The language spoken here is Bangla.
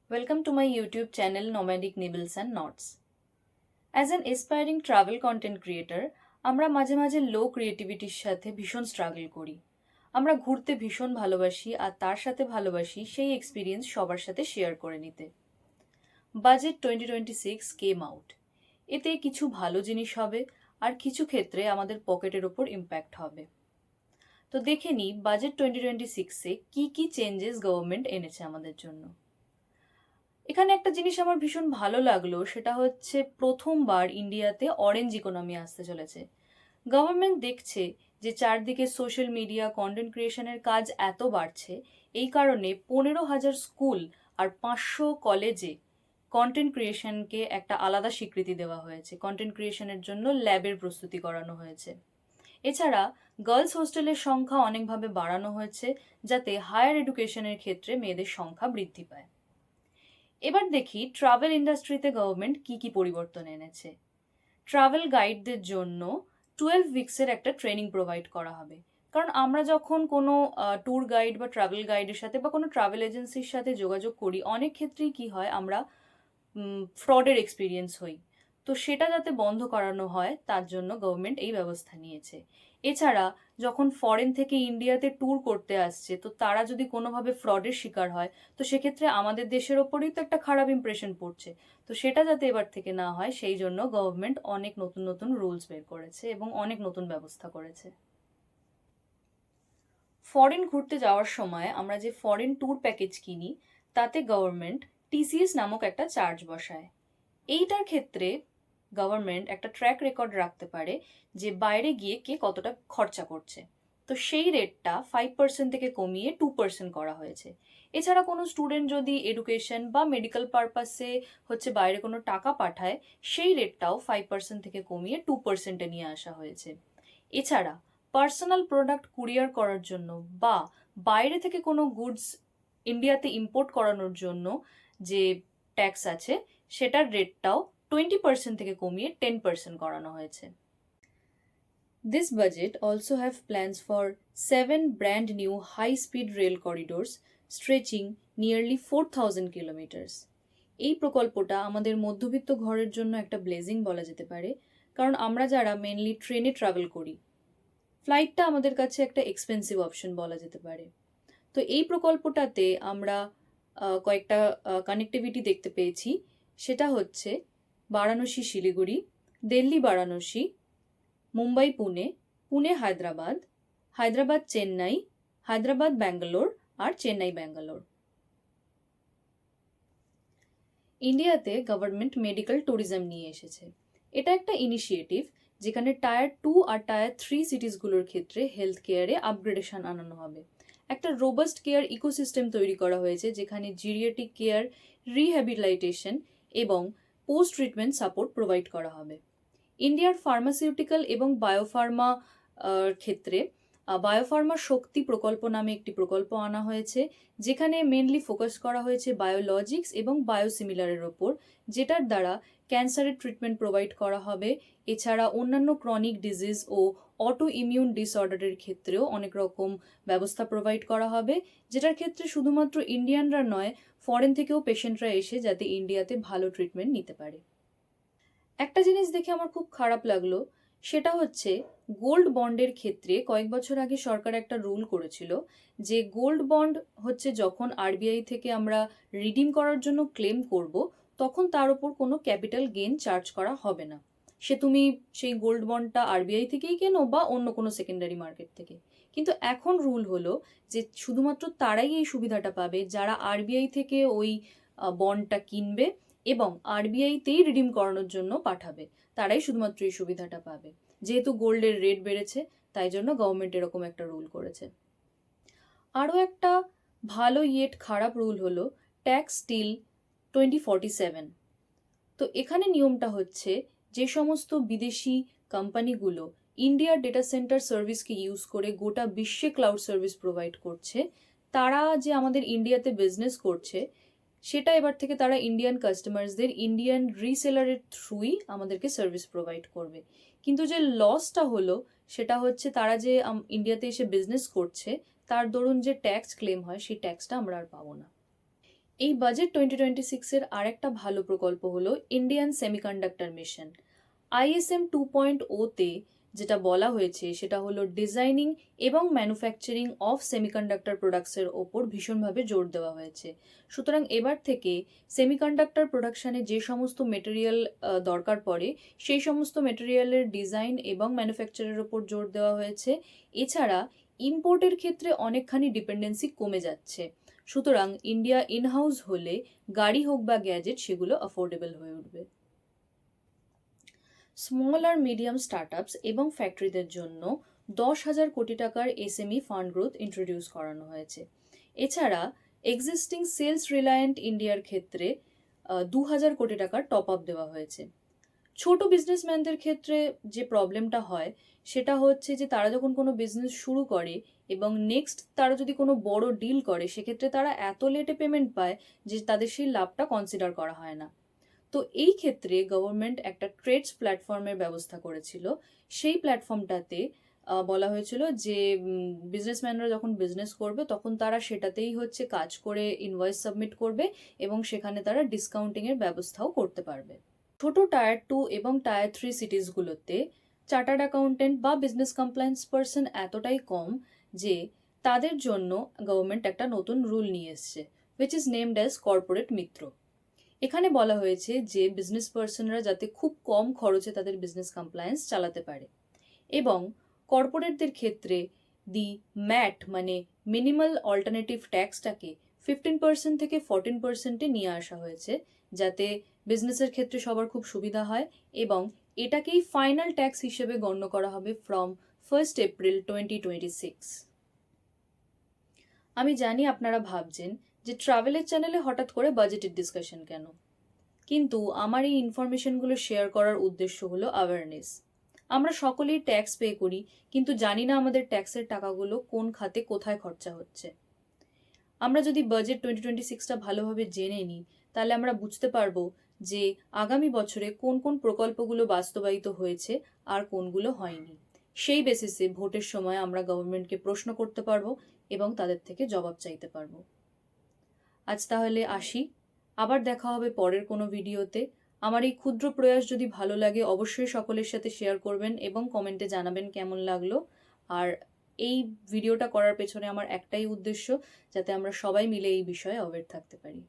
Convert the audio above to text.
Welcome to my YouTube channel Nomadic Nibbles and Knots. As an aspiring travel content creator, আমরা মাঝে মাঝে লো ক্রিয়েটিভিটির সাথে ভীষণ স্ট্রাগল করি। আমরা ঘুরতে ভীষণ ভালোবাসি আর তার সাথে ভালোবাসি সেই এক্সপিরিয়েন্স সবার সাথে শেয়ার করে নিতে। Budget 2026 came out. এতে কিছু ভালো জিনিস হবে আর কিছু ক্ষেত্রে আমাদের পকেটের ওপর ইম্প্যাক্ট হবে। তো দেখে নিই বাজেট 2026-এ কি চেঞ্জেস গভর্নমেন্ট এনেছে আমাদের জন্য। এখানে একটা জিনিস আমার ভীষণ ভালো লাগলো, সেটা হচ্ছে প্রথমবার ইন্ডিয়াতে অরেঞ্জ ইকোনমি আসতে চলেছে। গভর্নমেন্ট দেখছে যে চারদিকে সোশ্যাল মিডিয়া কন্টেন্ট ক্রিয়েশনের কাজ এত বাড়ছে, এই কারণে 15,000 স্কুল আর 500 কলেজে কন্টেন্ট ক্রিয়েশনকে একটা আলাদা স্বীকৃতি দেওয়া হয়েছে। কন্টেন্ট ক্রিয়েশনের জন্য ল্যাবের প্রস্তুতি করানো হয়েছে। এছাড়া গার্লস হোস্টেলের সংখ্যা অনেকভাবে বাড়ানো হয়েছে, যাতে হায়ার এডুকেশনের ক্ষেত্রে মেয়েদের সংখ্যা বৃদ্ধি পায়। এবার দেখি ট্রাভেল ইন্ডাস্ট্রিতে গভর্নমেন্ট কি পরিবর্তন এনেছে। ট্রাভেল গাইডদের জন্য 12 উইকসের একটা ট্রেনিং প্রোভাইড করা হবে। কারণ আমরা যখন কোনো ট্যুর গাইড বা ট্রাভেল গাইডের সাথে বা কোনো ট্রাভেল এজেন্সির সাথে যোগাযোগ করি, অনেক ক্ষেত্রেই কি হয়, আমরা ফ্রডের এক্সপিরিয়েন্স হই। তো সেটা যাতে বন্ধ করানো হয় তার জন্য গভর্নমেন্ট এই ব্যবস্থা নিয়েছে। এছাড়া যখন ফরেন থেকে ইন্ডিয়াতে ট্যুর করতে আসছে, তো তারা যদি কোনোভাবে ফ্রডের শিকার হয়, তো সেক্ষেত্রে আমাদের দেশের ওপরেই তো একটা খারাপ ইমপ্রেশন পড়ছে। তো সেটা যাতে এবার থেকে না হয়, সেই জন্য গভর্নমেন্ট অনেক নতুন নতুন রুলস বের করেছে এবং অনেক নতুন ব্যবস্থা করেছে। ফরেন ঘুরতে যাওয়ার সময় আমরা যে ফরেন ট্যুর প্যাকেজ কিনি, তাতে গভর্নমেন্ট টিসিএস নামক একটা চার্জ বসায়। এইটার ক্ষেত্রে গভর্নমেন্ট একটা ট্র্যাক রেকর্ড রাখতে পারে যে বাইরে গিয়ে কে কতটা খরচা করছে। তো সেই রেটটা 5% থেকে কমিয়ে 2% করা হয়েছে। এছাড়া কোনো স্টুডেন্ট যদি এডুকেশন বা মেডিকেল পারপাসে বাইরে কোনো টাকা পাঠায়, সেই রেটটাও 5% থেকে কমিয়ে 2%-এ নিয়ে আসা হয়েছে। এছাড়া পার্সোনাল প্রোডাক্ট কুরিয়ার করার জন্য বা বাইরে থেকে কোনো গুডস ইন্ডিয়াতে ইম্পোর্ট করানোর জন্য যে ট্যাক্স আছে, সেটার রেটটাও 20% থেকে কমিয়ে 10% করানো হয়েছে। This budget also have plans for 7 brand new high-speed rail corridors stretching nearly 4,000 kilometers. এই প্রকল্পটা আমাদের মধ্যবিত্ত ঘরের জন্য একটা ব্লেজিং বলা যেতে পারে, কারণ আমরা যারা মেনলি ট্রেনে ট্রাভেল করি, ফ্লাইটটা আমাদের কাছে একটা এক্সপেন্সিভ অপশন বলা যেতে পারে। তো এই প্রকল্পটাতে আমরা কয়েকটা কানেক্টিভিটি দেখতে পেয়েছি। সেটা হচ্ছে বারাণসী শিলিগুড়ি, দিল্লি বারাণসী, মুম্বাই পুনে, পুনে হায়দ্রাবাদ, হায়দ্রাবাদ চেন্নাই, হায়দ্রাবাদ ব্যাঙ্গালোর আর চেন্নাই ব্যাঙ্গালোর। ইন্ডিয়াতে গভর্নমেন্ট মেডিকেল ট্যুরিজম নিয়ে এসেছে। এটা একটা ইনিশিয়েটিভ যেখানে টায়ার 2 আর টায়ার 3 সিটিসগুলোর ক্ষেত্রে হেলথ কেয়ারে আপগ্রেডেশন আনানো হবে। একটা রোবাস্ট কেয়ার ইকোসিস্টেম তৈরি করা হয়েছে, যেখানে জিরিয়াটিক কেয়ার, রিহ্যাবিলিটেশন এবং পোস্ট ট্রিটমেন্ট সাপোর্ট প্রোভাইড করা হবে। ইন্ডিয়ার ফার্মাসিউটিক্যাল এবং বায়োফার্মা ক্ষেত্রে বায়োফার্মা শক্তি প্রকল্প নামে একটি প্রকল্প আনা হয়েছে, যেখানে মেনলি ফোকাস করা হয়েছে বায়োলজিক্স এবং বায়োসিমিলারের ওপর, যেটার দ্বারা ক্যান্সারের ট্রিটমেন্ট প্রোভাইড করা হবে। এছাড়া অন্যান্য ক্রনিক ডিজিজ ও অটো ইমিউন ডিসঅর্ডারের ক্ষেত্রেও অনেক রকম ব্যবস্থা প্রোভাইড করা হবে, যেটার ক্ষেত্রে শুধুমাত্র ইন্ডিয়ানরা নয়, ফরেন থেকেও পেশেন্টরা এসে যাতে ইন্ডিয়াতে ভালো ট্রিটমেন্ট নিতে পারে। একটা জিনিস দেখে আমার খুব খারাপ লাগলো, সেটা হচ্ছে গোল্ড বন্ডের ক্ষেত্রে কয়েক বছর আগে সরকার একটা রুল করেছিল যে গোল্ড বন্ড যখন আরবিআই থেকে আমরা রিডিম করার জন্য ক্লেম করব, তখন তার উপর কোনো ক্যাপিটাল গেইন চার্জ করা হবে না। সে তুমি সেই গোল্ড বন্ডটা আরবিআই থেকেই কেনো বা অন্য কোনো সেকেন্ডারি মার্কেট থেকে। কিন্তু এখন রুল হলো যে শুধুমাত্র তারাই এই সুবিধাটা পাবে যারা আরবিআই থেকে ওই বন্ডটা কিনবে এবং আরবিআইতেই রিডিম করানোর জন্য পাঠাবে, তারাই শুধুমাত্র এই সুবিধাটা পাবে। যেহেতু গোল্ডের রেট বেড়েছে, তাই জন্য গভর্নমেন্ট এরকম একটা রুল করেছে। আরও একটা ভালো ইয়েট খারাপ রুল হলো ট্যাক্স টিল 2047। তো এখানে নিয়মটা হচ্ছে, যে সমস্ত বিদেশি কোম্পানিগুলো ইন্ডিয়ার ডেটা সেন্টার সার্ভিসকে ইউজ করে গোটা বিশ্বে ক্লাউড সার্ভিস প্রোভাইড করছে, তারা যে আমাদের ইন্ডিয়াতে বিজনেস করছে, সেটা এবার থেকে তারা ইন্ডিয়ান কাস্টমার্সদের ইন্ডিয়ান রিসেলারের থ্রুই আমাদেরকে সার্ভিস প্রোভাইড করবে। কিন্তু যে লসটা হলো, সেটা হচ্ছে তারা যে ইন্ডিয়াতে এসে বিজনেস করছে, তার দরুন যে ট্যাক্স ক্লেম হয়, সেই ট্যাক্সটা আমরা আর পাবো না। এই বাজেট 2026-এর আরেকটা ভালো প্রকল্প হলো ইন্ডিয়ান সেমিকন্ডাক্টর মিশন। ISM 2.0-তে যেটা বলা হয়েছে সেটা হলো ডিজাইনিং এবং ম্যানুফ্যাকচারিং অফ সেমিকন্ডাক্টর প্রোডাক্টসের ওপর ভীষণভাবে জোর দেওয়া হয়েছে। সুতরাং এবার থেকে সেমিকন্ডাক্টর প্রোডাকশানে যে সমস্ত মেটেরিয়াল দরকার পড়ে সেই সমস্ত মেটেরিয়ালের ডিজাইন এবং ম্যানুফ্যাকচারের ওপর জোর দেওয়া হয়েছে। এছাড়া ইম্পোর্টের ক্ষেত্রে অনেকখানি ডিপেন্ডেন্সি কমে যাচ্ছে। সুতরাং ইন্ডিয়া ইনহাউস হলে গাড়ি হোক বা গ্যাজেট সেগুলো অ্যাফোর্ডেবল হয়ে উঠবে। স্মল আর মিডিয়াম স্টার্টআপস এবং ফ্যাক্টরিদের জন্য 10,000 কোটি টাকার এসএমই ফান্ড গ্রোথ ইন্ট্রোডিউস করানো হয়েছে। এছাড়া এক্সিস্টিং সেলস রিলায়েন্ট ইন্ডিয়ার ক্ষেত্রে 2,000 কোটি টাকার টপ আপ দেওয়া হয়েছে। ছোট বিজনেসম্যানদের ক্ষেত্রে যে প্রবলেমটা হয় সেটা হচ্ছে যে তারা যখন কোনো বিজনেস শুরু করে এবং নেক্সট তারা যদি কোনো বড় ডিল করে সেক্ষেত্রে তারা এত লেটে পেমেন্ট পায় যে তাদের সেই লাভটা কনসিডার করা হয় না। তো এই ক্ষেত্রে গভর্নমেন্ট একটা ট্রেডস প্ল্যাটফর্মের ব্যবস্থা করেছিল। সেই প্ল্যাটফর্মটাতে বলা হয়েছিল যে বিজনেসম্যানরা যখন বিজনেস করবে তখন তারা সেটাতেই হচ্ছে কাজ করে ইনভয়েস সাবমিট করবে এবং সেখানে তারা ডিসকাউন্টিংয়ের ব্যবস্থাও করতে পারবে। ছোট টায়ার 2 এবং টায়ার 3 সিটিসগুলোতে চার্টার্ড অ্যাকাউন্টেন্ট বা বিজনেস কমপ্লায়েন্স পার্সন এতটাই কম যে তাদের জন্য গভর্নমেন্ট একটা নতুন রুল নিয়ে এসছে, which is named as corporate Mitra. এখানে বলা হয়েছে যে বিজনেস পার্সনরা যাতে খুব কম খরচে তাদের বিজনেস কমপ্লায়েন্স চালাতে পারে এবং কর্পোরেটদের ক্ষেত্রে দি ম্যাট মানে মিনিমাল অল্টারনেটিভ ট্যাক্সটাকে 15% থেকে 14%-এ নিয়ে আসা হয়েছে, যাতে বিজনেসের ক্ষেত্রে সবার খুব সুবিধা হয় এবং এটাকেই ফাইনাল ট্যাক্স হিসেবে গণ্য করা হবে ফ্রম 1st এপ্রিল 2026। আমি জানি আপনারা ভাবছেন যে ট্রাভেলের চ্যানেলে হঠাৎ করে বাজেটের ডিসকাশন কেন, কিন্তু আমার এই ইনফরমেশনগুলো শেয়ার করার উদ্দেশ্য হলো অ্যাওয়ারনেস। আমরা সকলেই ট্যাক্স পে করি, কিন্তু জানি না আমাদের ট্যাক্সের টাকাগুলো কোন খাতে কোথায় খরচা হচ্ছে। আমরা যদি বাজেট 2026টা ভালোভাবে জেনে নিই তাহলে আমরা বুঝতে পারবো যে আগামী বছরে কোন কোন প্রকল্পগুলো বাস্তবায়িত হয়েছে আর কোনগুলো হয়নি। সেই বেসিসে ভোটের সময় আমরা গভর্নমেন্টকে প্রশ্ন করতে পারবো এবং তাদের থেকে জবাব চাইতে পারবো। আজ তাহলে আসি, আবার দেখা হবে পরের কোনো ভিডিওতে। আমার এই ক্ষুদ্র প্রয়াস যদি ভালো লাগে অবশ্যই সকলের সাথে শেয়ার করবেন এবং কমেন্টে জানাবেন কেমন লাগলো। আর এই ভিডিওটা করার পেছনে আমার একটাই উদ্দেশ্য, যাতে আমরা সবাই মিলে এই বিষয়ে অ্যাওয়্যার থাকতে পারি।